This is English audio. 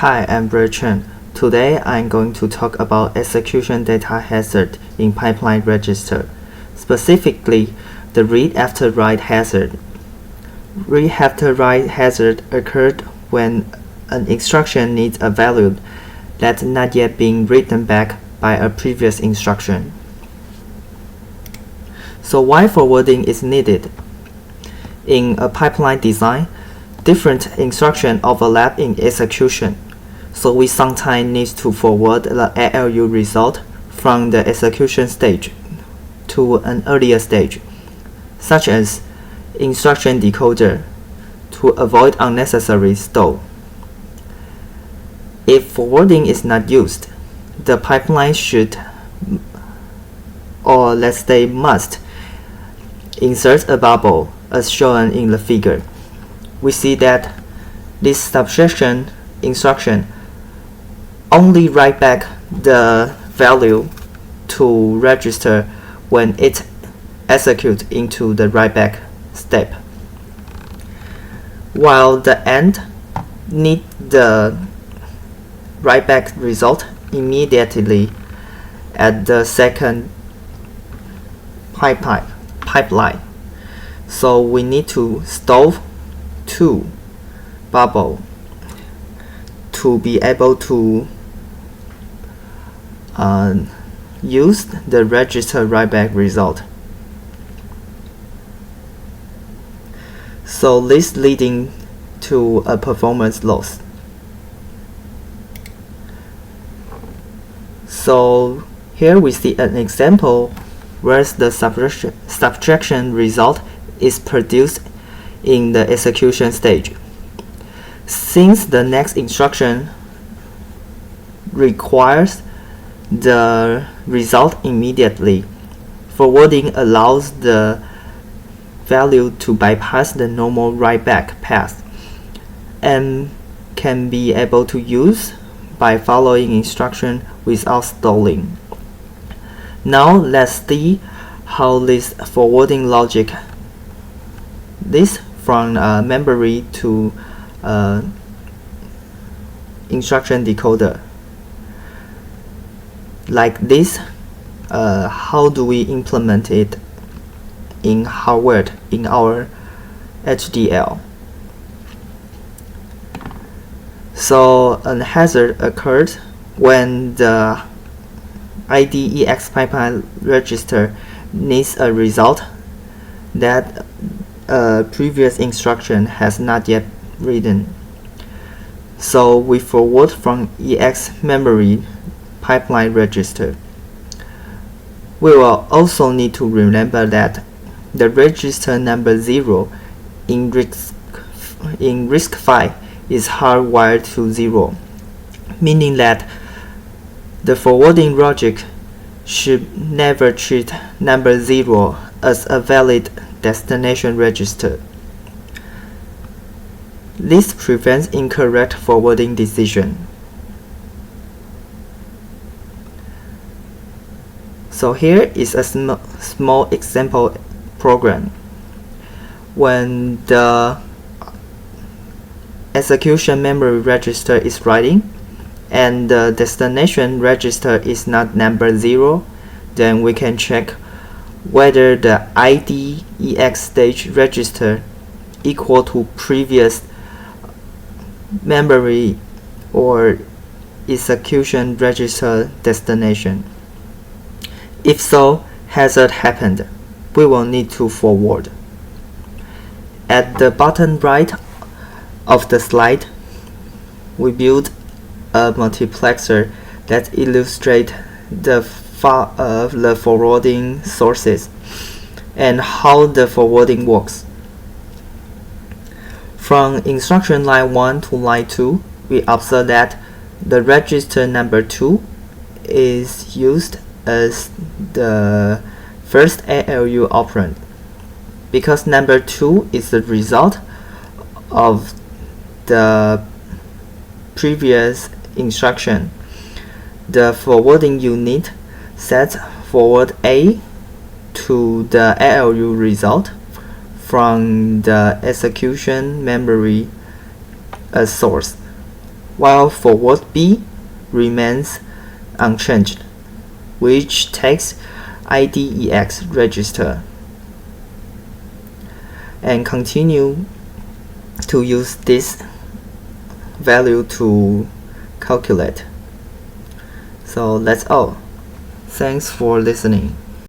Hi, I'm Bertrand. Today I'm going to talk about execution data hazard in pipeline register, specifically the read after write hazard. Read after write hazard occurred when an instruction needs a value that's not yet being written back by a previous instruction. So why forwarding is needed? In a pipeline design, different instructions overlap in execution, so we sometimes need to forward the ALU result from the execution stage to an earlier stage, such as instruction decoder, to avoid unnecessary stall. If forwarding is not used, the pipeline should, or let's say must, insert a bubble as shown in the figure. We see that this subtraction instruction only write back the value to register when it executes into the write back step, while the end need the write back result immediately at the second pipeline. So we need to stall two bubble to be able to use the register write back result. So this leading to a performance loss. So here we see an example where the subtraction result is produced in the execution stage. Since the next instruction requires the result immediately, forwarding allows the value to bypass the normal write back path and can be able to use by following instruction without stalling. Now let's see how this forwarding logic, this from memory to instruction decoder, like this, how do we implement it in hardware in our HDL? So a hazard occurred when the IDEX pipeline register needs a result that a previous instruction has not yet written. So we forward from EX memory pipeline register. We will also need to remember that the register number 0 in RISC-V is hardwired to 0, meaning that the forwarding logic should never treat number 0 as a valid destination register. This prevents incorrect forwarding decision. So here is a small example program. When the execution memory register is writing and the destination register is not number 0, then we can check whether the IDEX stage register equal to previous memory or execution register destination. If so, hazard happened. We will need to forward. At the bottom right of the slide, we build a multiplexer that illustrates the forwarding sources and how the forwarding works. From instruction line 1 to line 2, we observe that the register number 2 is used as the first ALU operand. Because number 2 is the result of the previous instruction, the forwarding unit sets forward A to the ALU result from the execution memory as source. while forward B remains unchanged, which takes IDEX register, and continue to use this value to calculate. So that's all. Thanks for listening.